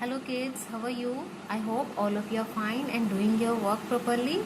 Hello kids, how are you? I hope all of you are fine and doing your work properly.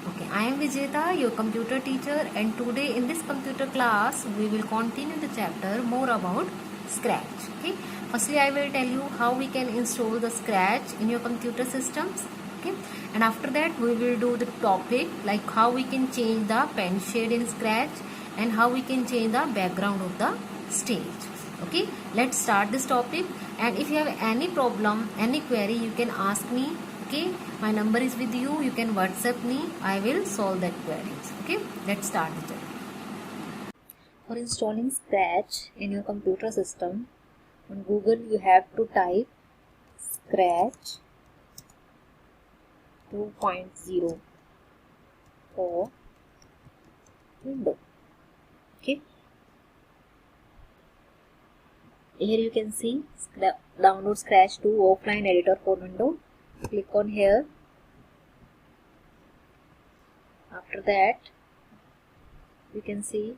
Okay, I am Vijeta, your computer teacher, and today in this computer class we will continue the chapter more about Scratch. Okay, firstly I will tell you how we can install the Scratch in your computer systems. Okay, and after that we will do the topic like how we can change the pen shade in Scratch and how we can change the background of the stage. Okay, let's start this topic, and if you have any problem, any query, you can ask me. Okay, my number is with you, you can WhatsApp me, I will solve that queries. Okay, let's start the chapter. For installing Scratch in your computer system, on Google you have to type Scratch 2.0 for Windows. Okay, here you can see download Scratch 2 offline editor for Windows. Click on here. After that you can see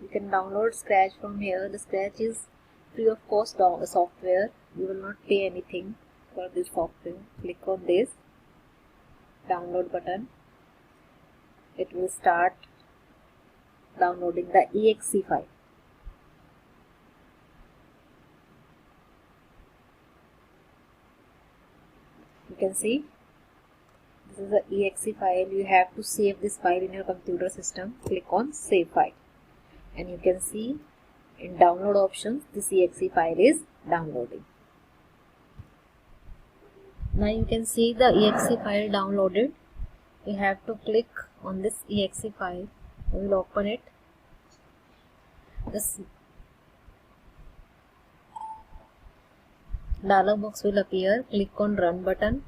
you can download Scratch from here. The Scratch is free of cost software. You will not pay anything for this software. Click on this download button. It will start downloading the exe file. You can see this is the exe file. You have to save this file in your computer system. Click on save file, and you can see in download options this exe file is downloading. Now you can see the exe file downloaded. You have to click on this exe file. We will open it. This dialog box will appear. Click on run button.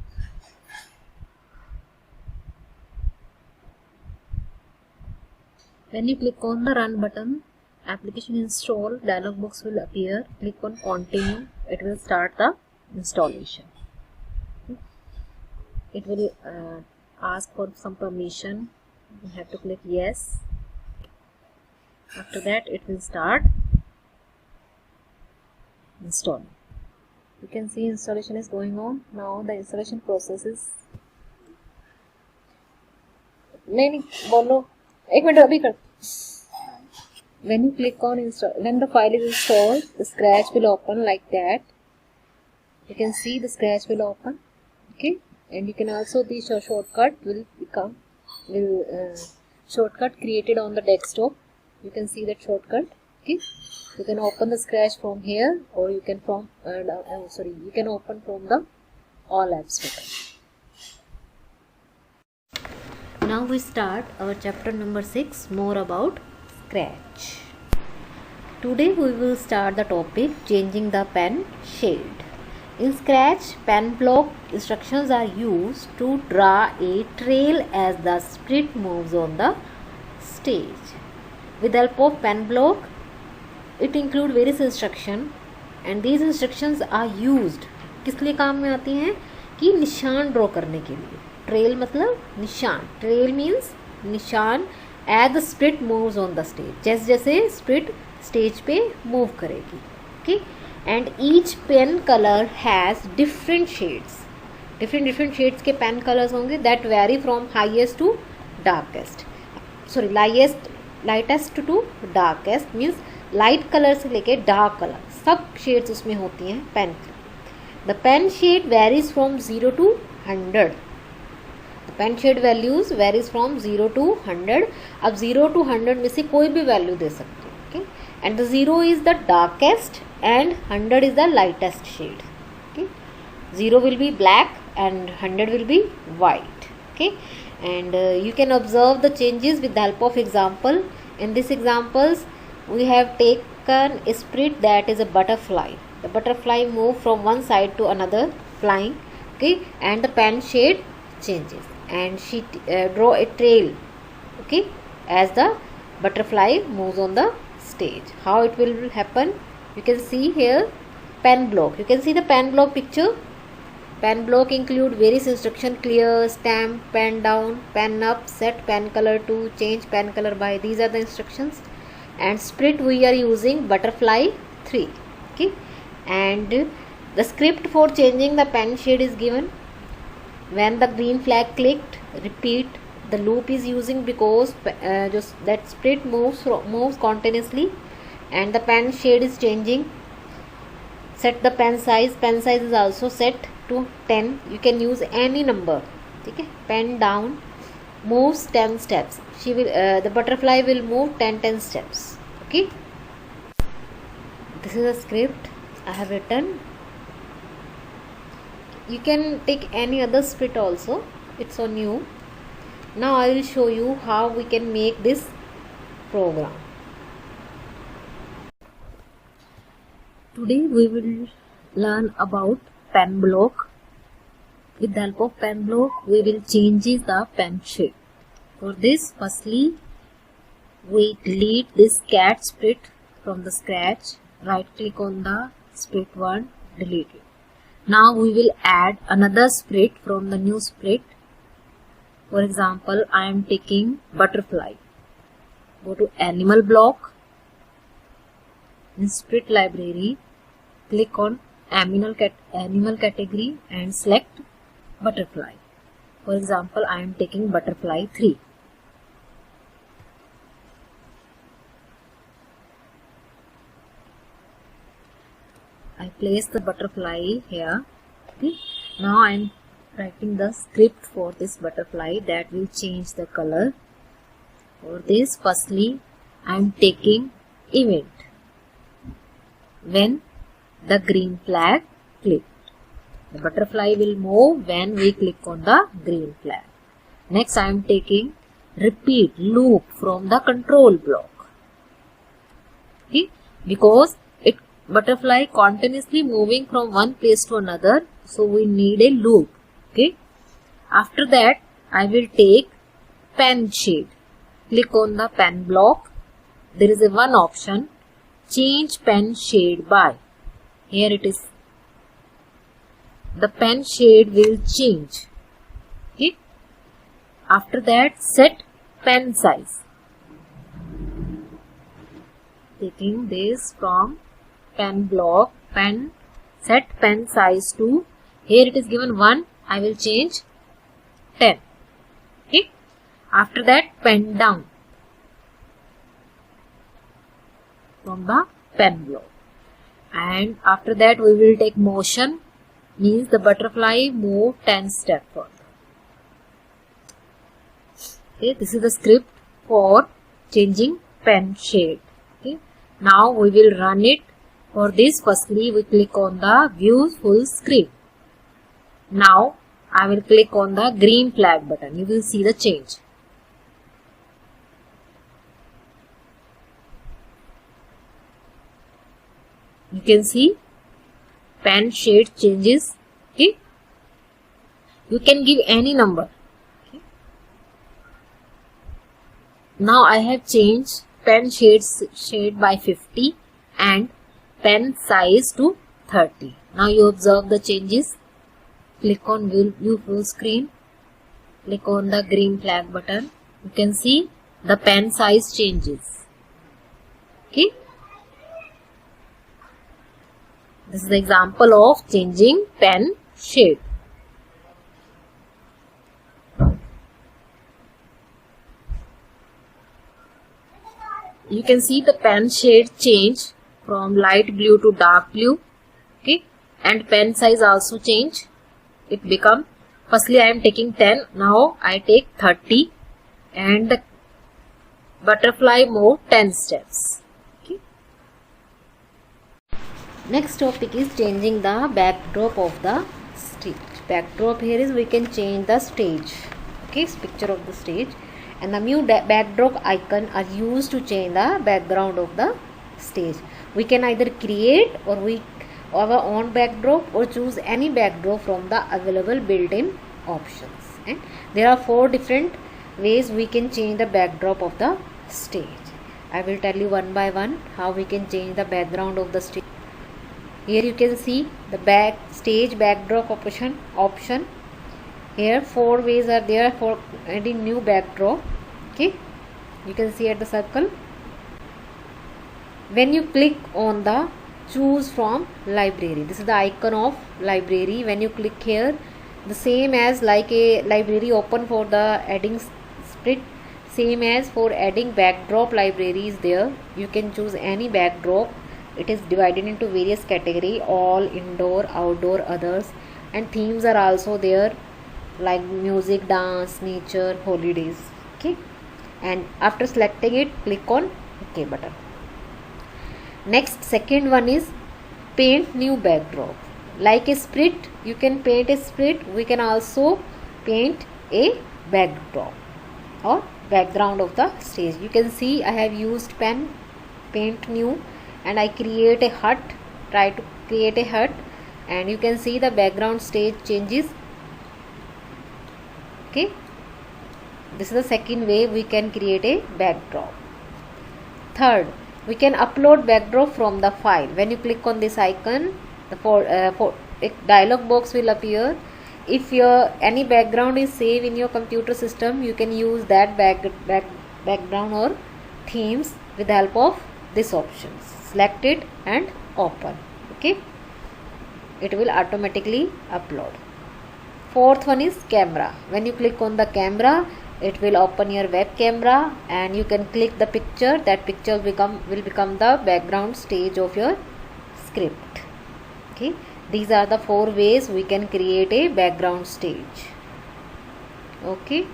When you click on the run button, application install dialog box will appear. Click on continue. It will start the installation. It will ask for some permission. You have to click yes. After that it will start installing. You can see installation is going on. Now the installation process is नहीं बोलो एक minute अभी कर. When you click on install, when the file is installed, the Scratch will open like that. You can see the Scratch will open. Okay, and you can also the shortcut will shortcut created on the desktop. You can see that shortcut. Okay, you can open the Scratch from here, or you can you can open from the all apps button. Now we start our chapter number 6, more about Scratch. Today we will start the topic changing the pen shade. In Scratch, pen block instructions are used to draw a trail as the sprite moves on the stage. With the help of pen block, it includes various instructions, and these instructions are used किस लिए काम में आती हैं कि निशान draw करने के लिए. ट्रेल मतलब निशान. ट्रेल मीन्स निशान as the sprite moves on the stage. जैसे जैसे स्प्रिट स्टेज पे मूव करेगी. Okay, and each pen colour has different shades. Different shades के पेन कलर्स होंगे that vary from highest to darkest. Sorry lightest to darkest means light colour से लेके dark colour सब shades उसमें होती हैं पेन की. The pen shade varies from 0 to 100. Pen shade values varies from 0 to 100. अब 0 to 100 में से कोई भी वैल्यू दे सकते हो. Okay, and the 0 is the darkest and 100 is the lightest shade. Okay, 0 will be black and 100 will be white. Okay, and you can observe the changes with the help of example. In these examples we have taken a sprite that is a butterfly. The butterfly move from one side to another flying. Okay, and the pen shade changes, and she draw a trail. Okay, as the butterfly moves on the stage. How it will happen? You can see here pen block. You can see the pen block picture. Pen block include various instruction: clear, stamp, pen down, pen up, set pen color to, change pen color by. These are the instructions. And sprite we are using butterfly 3. Okay, and The script for changing the pen shade is given. When the green flag clicked, repeat the loop is using because just that split moves continuously and the pen shade is changing. Set the pen size. Pen size is also set to 10. You can use any number. Okay. Pen down moves 10 steps. She will the butterfly will move 10 steps. Okay. This is a script I have written. You can take any other script also, it's on you. Now I will show you how we can make this program. Today we will learn about pen block. With the help of pen block we will change the pen shade. For this, firstly we delete this cat split from the scratch. Right click on the split one, delete it. Now we will add another split from the new split. For example, I am taking butterfly. Go to animal block. In split library, click on animal category and select butterfly. For example, I am taking butterfly 3. I place the butterfly here. Okay. Now I am writing the script for this butterfly that will change the color. For this, firstly I am taking event when the green flag clicked. The butterfly will move when we click on the green flag. Next I am taking repeat loop from the control block. Okay. Because butterfly continuously moving from one place to another, so we need a loop. Okay. After that I will take pen shade. Click on the pen block. There is a one option, change pen shade by. Here it is. The pen shade will change. Okay. After that, set pen size. Taking this from pen block, set pen size to, here it is given 1, I will change 10. Okay. After that, pen down from the pen block. And after that we will take motion, means the butterfly move 10 steps further. Okay, this is the script for changing pen shade. Okay. Now we will run it. For this, firstly we click on the view full screen. Now I will click on the green flag button. You will see the change. You can see pen shade changes. Okay. You can give any number. Okay. Now I have changed pen shade by 50 and pen size to 30. Now you observe the changes. Click on view full screen. Click on the green flag button. You can see the pen size changes. Okay. This is the example of changing pen shade. You can see the pen shade change from light blue to dark blue. Okay. And pen size also change. It become, firstly I am taking 10, now I take 30 and the butterfly move 10 steps. Okay. Next topic is changing the backdrop of the stage. Backdrop here is we can change the stage. Okay, it's picture of the stage. And the new backdrop icon are used to change the background of the stage. We can either create or our own backdrop or choose any backdrop from the available built-in options. And there are 4 different ways we can change the backdrop of the stage. I will tell you one by one how we can change the background of the stage. Here you can see the stage backdrop option. Here 4 ways are there for adding new backdrop. Okay, you can see at the circle. When you click on the choose from library. This is the icon of library. When you click here, the same as like a library open for the adding split, same as for adding backdrop library is there. You can choose any backdrop. It is divided into various category, all, indoor, outdoor, others, and themes are also there like music, dance, nature, holidays. Okay, and after selecting it, click on OK button. Next, second one is paint new backdrop. Like a split, you can paint a split. We can also paint a backdrop or background of the stage. You can see I have used pen, paint new, and I create a hut. Try to create a hut, and you can see the background stage changes. Okay, this is the second way we can create a backdrop. Third, we can upload backdrop from the file. When you click on this icon, the a dialog box will appear. If your any background is saved in your computer system, you can use that background or themes with the help of this option. Select it and open. Okay, it will automatically upload. Fourth one is camera. When you click on the camera, it will open your web camera, and you can click the picture. That picture will become the background stage of your script. Okay, these are the 4 ways we can create a background stage. Okay.